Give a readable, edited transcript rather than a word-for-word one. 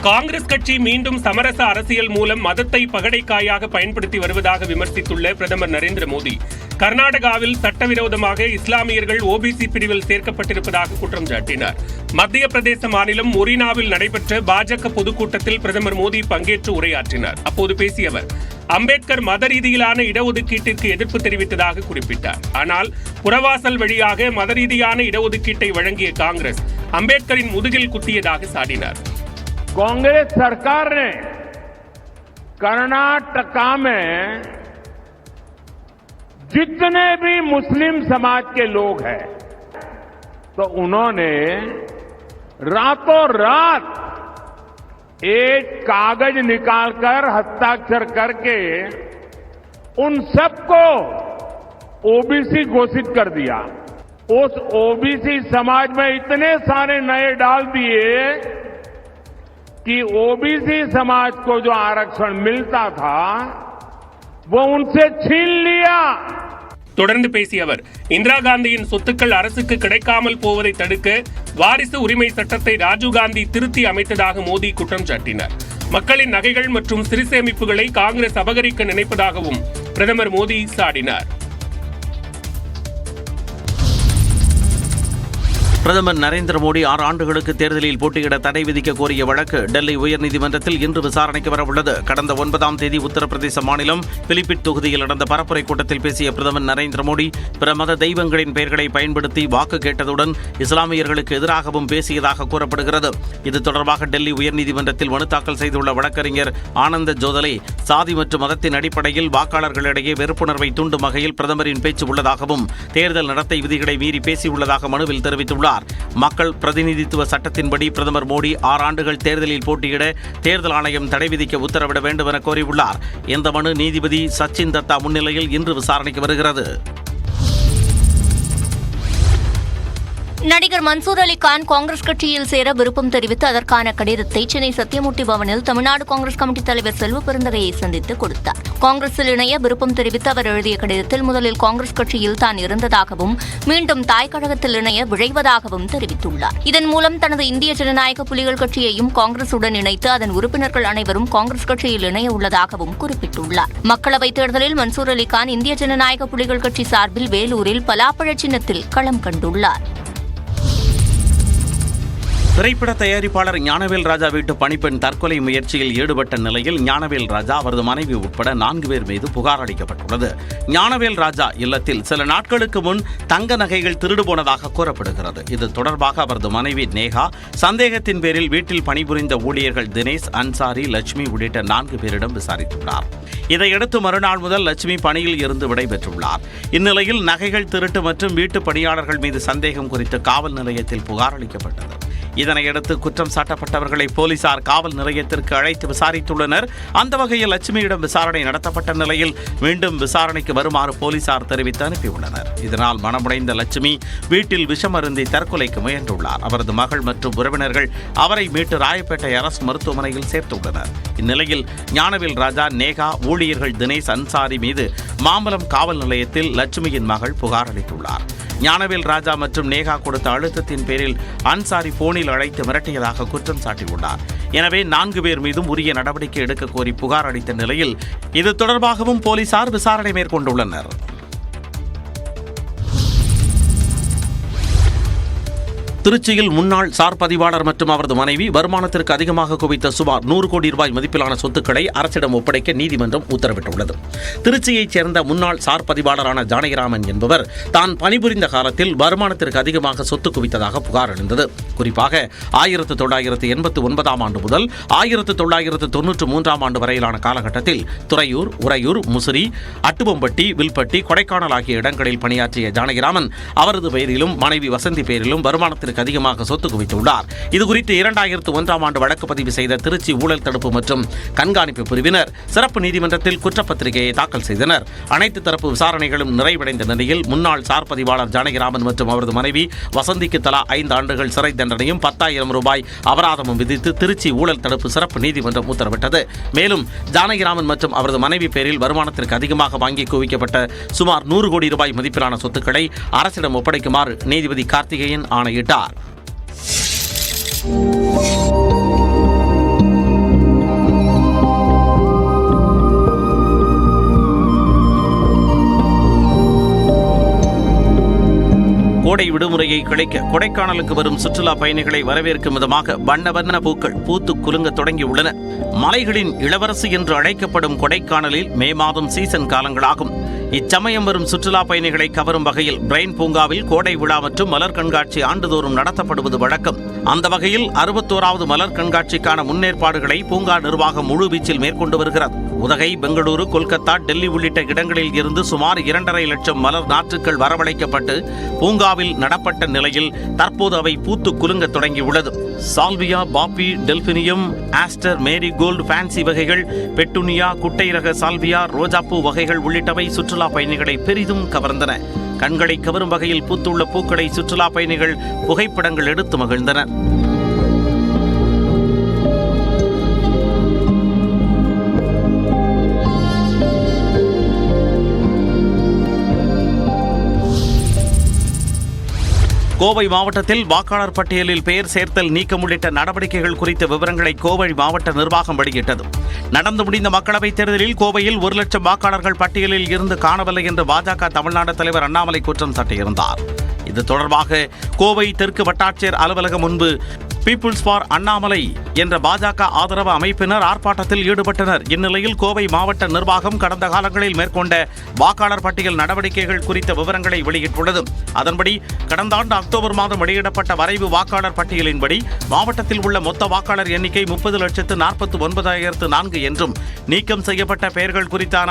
காங்கிரஸ் கட்சி மீண்டும் சமரச அரசியல் மூலம் மதத்தை பகடைக்காயாக பயன்படுத்தி வருவதாக விமர்சித்துள்ள பிரதமர் நரேந்திர மோடி, கர்நாடகாவில் சட்டவிரோதமாக இஸ்லாமியர்கள் ஓபிசி பிரிவில் சேர்க்கப்பட்டிருப்பதாக குற்றம் சாட்டினார். மத்திய பிரதேச மாநிலம் மொரினாவில் நடைபெற்ற பாஜக பொதுக்கூட்டத்தில் பிரதமர் மோடி பங்கேற்று உரையாற்றினார். அப்போது பேசிய அவர், அம்பேத்கர் மத ரீதியிலான இடஒதுக்கீட்டிற்கு எதிர்ப்பு தெரிவித்ததாக குறிப்பிட்டார். ஆனால் புறவாசல் வழியாக மத ரீதியான இடஒதுக்கீட்டை வழங்கிய காங்கிரஸ் அம்பேத்கரின் முதுகில் குத்தியதாக சாடினார். कांग्रेस सरकार ने कर्नाटका में जितने भी मुस्लिम समाज के लोग हैं, तो उन्होंने रातों रात एक कागज निकालकर हस्ताक्षर करके उन सबको ओबीसी घोषित कर दिया. उस ओबीसी समाज में इतने सारे नए डाल दिए कि ओबीसी समाज को जो आरक्षण मिलता था वो उनसे छीन लिया. தொடர்ந்து பேசிய அவர், இந்திரா காந்தியின் சொத்துக்கள் அரசுக்கு கிடைக்காமல் போவதை தடுக்க வாரிசு உரிமை சட்டத்தை ராஜீவ்காந்தி திருத்தி அமைத்ததாக மோடி குற்றம் சாட்டினார். மக்களின் நகைகள் மற்றும் சிறு சேமிப்புகளை காங்கிரஸ் அபகரிக்க நினைப்பதாகவும் பிரதமர் மோடி சாடினார். பிரதமர் நரேந்திர மோடி 6 ஆண்டுகளுக்கு தேர்தலில் போட்டியிட தடை விதிக்க கோரிய வழக்கு டெல்லி உயர்நீதிமன்றத்தில் இன்று விசாரணைக்கு வரவுள்ளது. கடந்த 9ஆம் தேதி உத்தரப்பிரதேச மாநிலம் பிலிபிட் தொகுதியில் நடந்த பரப்புரை கூட்டத்தில் பேசிய பிரதமர் நரேந்திர மோடி, பிற மத தெய்வங்களின் பெயர்களை பயன்படுத்தி வாக்கு கேட்டதுடன் இஸ்லாமியர்களுக்கு எதிராகவும் பேசியதாக கூறப்படுகிறது. இது தொடர்பாக டெல்லி உயர்நீதிமன்றத்தில் மனு தாக்கல் செய்துள்ள வழக்கறிஞர் ஆனந்த ஜோதலே, சாதி மற்றும் மதத்தின் அடிப்படையில் வாக்காளர்களிடையே வெறுப்புணர்வை தூண்டும் வகையில் பிரதமரின் பேச்சு உள்ளதாகவும் தேர்தல் நடத்தை விதிகளை மீறி பேசியுள்ளதாக மனுவில் தெரிவித்துள்ளார். மக்கள் பிரதிநிதித்துவ சட்டத்தின்படி பிரதமர் மோடி 6 ஆண்டுகள் தேர்தலில் போட்டியிட தேர்தல் ஆணையம் தடை விதிக்க உத்தரவிட வேண்டும் என கோரியுள்ளார். இந்த மனு நீதிபதி சச்சின் தத்தா முன்னிலையில் இன்று விசாரணைக்கு வருகிறது. நடிகர் மன்சூர் அலிகான் காங்கிரஸ் கட்சியில் சேர விருப்பம் தெரிவித்து அதற்கான கடிதத்தை சென்னை சத்தியமூர்த்தி பவனில் தமிழ்நாடு காங்கிரஸ் கமிட்டி தலைவர் செல்வ பெருந்தகையை சந்தித்து கொடுத்தார். காங்கிரஸில் இணைய விருப்பம் தெரிவித்து அவர் எழுதிய கடிதத்தில் முதலில் காங்கிரஸ் கட்சியில் தான் இருந்ததாகவும் மீண்டும் தாய் கழகத்தில் இணைய விழைவதாகவும் தெரிவித்துள்ளார். இதன் மூலம் தனது இந்திய ஜனநாயக புலிகள் கட்சியையும் காங்கிரசுடன் இணைத்து அதன் உறுப்பினர்கள் அனைவரும் காங்கிரஸ் கட்சியில் இணைய உள்ளதாகவும் குறிப்பிட்டுள்ளார். மக்களவைத் தேர்தலில் மன்சூர் அலிகான் இந்திய ஜனநாயக புலிகள் கட்சி சார்பில் வேலூரில் பலாப்பழ சின்னத்தில் களம் கண்டுள்ளார். திரைப்பட தயாரிப்பாளர் ஞானவேல் ராஜா வீட்டு பணிப்பெண் தற்கொலை முயற்சியில் ஈடுபட்ட நிலையில் ஞானவேல் ராஜா, அவரது மனைவி உட்பட 4 பேர் மீது புகார் அளிக்கப்பட்டுள்ளது. ஞானவேல் ராஜா இல்லத்தில் சில நாட்களுக்கு முன் தங்க நகைகள் திருடு போனதாக கூறப்படுகிறது. இது தொடர்பாக அவரது மனைவி நேஹா சந்தேகத்தின் பேரில் வீட்டில் பணிபுரிந்த ஊழியர்கள் தினேஷ், அன்சாரி, லட்சுமி உள்ளிட்ட 4 பேரிடம் விசாரித்துள்ளார். இதையடுத்து மறுநாள் முதல் லட்சுமி பணியில் இருந்து விடைபெற்றுள்ளார். இந்நிலையில் நகைகள் திருட்டு மற்றும் வீட்டு பணியாளர்கள் மீது சந்தேகம் குறித்து காவல் நிலையத்தில் புகார் அளிக்கப்பட்டது. இதனையடுத்து குற்றம் சாட்டப்பட்டவர்களை போலீசார் காவல் நிலையத்திற்கு அழைத்து விசாரித்துள்ளனர். அந்த வகையில் லட்சுமியிடம் விசாரணை நடத்தப்பட்ட நிலையில் மீண்டும் விசாரணைக்கு வருமாறு போலீசார் தெரிவித்து அனுப்பியுள்ளனர். இதனால் மனமுடைந்த லட்சுமி வீட்டில் விஷம் அருந்தி தற்கொலைக்கு முயன்றுள்ளார். அவரது மகள் மற்றும் உறவினர்கள் அவரை மீட்டு ராயப்பேட்டை அரசு மருத்துவமனையில் சேர்த்துள்ளனர். இந்நிலையில் ஞானவேல் ராஜா, நேகா, ஊழியர்கள் தினேஷ், அன்சாரி மீது மாம்பலம் காவல் நிலையத்தில் லட்சுமியின் மகள் புகார் அளித்துள்ளார். ஞானவேல் ராஜா மற்றும் நேகா கொடுத்த அழுத்தத்தின் பேரில் அன்சாரி போனில் அழைத்து மிரட்டியதாக குற்றம் சாட்டியுள்ளார். எனவே 4 பேர் மீதும் உரிய நடவடிக்கை எடுக்க கோரி புகார் அளித்த நிலையில் இது தொடர்பாகவும் போலீசார் விசாரணை மேற்கொண்டுள்ளனர். திருச்சியில் முன்னாள் சார் பதிவாளர் மற்றும் அவரது மனைவி வருமானத்திற்கு அதிகமாக குவித்த சுமார் 100 கோடி ரூபாய் மதிப்பிலான சொத்துக்களை அரசிடம் ஒப்படைக்க நீதிமன்றம் உத்தரவிட்டுள்ளது. திருச்சியைச் சேர்ந்த முன்னாள் சார் பதிவாளரான ஜானகிராமன் என்பவர் தான் பணிபுரிந்த காலத்தில் வருமானத்திற்கு அதிகமாக சொத்து குவித்ததாக புகார் எழுந்தது. குறிப்பாக 1989ஆம் ஆண்டு முதல் 1993ஆம் ஆண்டு வரையிலான காலகட்டத்தில் துறையூர், உறையூர், முசிறி, அட்டுவம்பட்டி, வில்பட்டி, கொடைக்கானல் ஆகிய இடங்களில் பணியாற்றிய ஜானகிராமன் அவரது பெயரிலும் மனைவி வசந்தி பெயரிலும் வருமானத்திற்கு அதிகமாக சொத்து குவித்துள்ளார். இதுகுறித்து 2001ஆம் ஆண்டு வழக்கு பதிவு செய்த திருச்சி ஊழல் தடுப்பு மற்றும் கண்காணிப்பு பிரிவினர் சிறப்பு நீதிமன்றத்தில் குற்றப்பத்திரிகையை தாக்கல் செய்தனர். அனைத்து தரப்பு விசாரணைகளும் நிறைவடைந்த நிலையில் முன்னாள் சார் பதிவாளர் ஜானகிராமன் மற்றும் அவரது மனைவி வசந்திக்கு தலா 5 ஆண்டுகள் சிறை தண்டனையும் 10,000 ரூபாய் அபராதமும் விதித்து திருச்சி ஊழல் தடுப்பு சிறப்பு நீதிமன்றம் உத்தரவிட்டது. மேலும் ஜானகிராமன் மற்றும் அவரது மனைவி பேரில் வருமானத்திற்கு அதிகமாக வாங்கி குவிக்கப்பட்ட சுமார் 100 கோடி ரூபாய் மதிப்பிலான சொத்துக்களை அரசிடம் ஒப்படைக்குமாறு நீதிபதி கார்த்திகேயன் ஆணையிட்டார். கோடை விடுமுறையை கழிக்க கொடைக்கானலுக்கு வரும் சுற்றுலா பயணிகளை வரவேற்கும் விதமாக வண்ண வண்ண பூக்கள் பூத்து குலுங்க தொடங்கியுள்ளன. மலைகளின் இளவரசி என்று அழைக்கப்படும் கொடைக்கானலில் மே மாதம் சீசன் காலங்களாகும். இச்சமயம் வரும் சுற்றுலா பயணிகளை கவரும் வகையில் பிரைன் பூங்காவில் கோடை விழா மற்றும் மலர் கண்காட்சி ஆண்டுதோறும் நடத்தப்படுவது வழக்கம். அந்த வகையில் 61வது மலர் கண்காட்சிக்கான முன்னேற்பாடுகளை பூங்கா நிர்வாகம் முழுவீச்சில் மேற்கொண்டு வருகிறது. உதகை, பெங்களூரு, கொல்கத்தா, டெல்லி உள்ளிட்ட இடங்களில் இருந்து சுமார் 2.5 லட்சம் மலர் நாற்றுக்கள் வரவழைக்கப்பட்டு பூங்காவில் நடப்பட்ட நிலையில் தற்போது அவை பூத்து குலுங்க தொடங்கியுள்ளது. சால்வியா, பாப்பி, டெல்பினியம், ஆஸ்டர், மேரி கோல்டு, ஃபேன்சி வகைகள், பெட்டுனியா, குட்டை ரக சால்வியா, ரோஜாப்பூ வகைகள் உள்ளிட்டவை சுற்றுலா பயணிகளை பெரிதும் கவர்ந்தன. கண்களை கவரும் வகையில் பூத்துள்ள பூக்களை சுற்றுலா பயணிகள் புகைப்படங்கள் எடுத்து மகிழ்ந்தனர். கோவை மாவட்டத்தில் வாக்காளர் பட்டியலில் பெயர் சேர்த்தல், நீக்கம் உள்ளிட்ட நடவடிக்கைகள் குறித்த விவரங்களை கோவை மாவட்ட நிர்வாகம் வெளியிட்டது. நடந்து முடிந்த மக்களவைத் தேர்தலில் கோவையில் 1 லட்சம் வாக்காளர்கள் பட்டியலில் இருந்து காணவில்லை என்று பாஜக தமிழ்நாடு தலைவர் அண்ணாமலை குற்றம் சாட்டியிருந்தார். இது தொடர்பாக கோவை தெற்கு வட்டாட்சியர் அலுவலகம் முன்பு பீப்புள்ஸ் ஃபார் அண்ணாமலை என்ற பாஜக ஆதரவு அமைப்பினர் ஆர்ப்பாட்டத்தில் ஈடுபட்டனர். இந்நிலையில் கோவை மாவட்ட நிர்வாகம் கடந்த காலங்களில் மேற்கொண்ட வாக்காளர் பட்டியல் நடவடிக்கைகள் குறித்த விவரங்களை வெளியிட்டுள்ளது. அதன்படி கடந்த ஆண்டு அக்டோபர் மாதம் வெளியிடப்பட்ட வரைவு வாக்காளர் பட்டியலின்படி மாவட்டத்தில் உள்ள மொத்த வாக்காளர் எண்ணிக்கை 30,49,004 என்றும் நீக்கம் செய்யப்பட்ட பெயர்கள் குறித்தான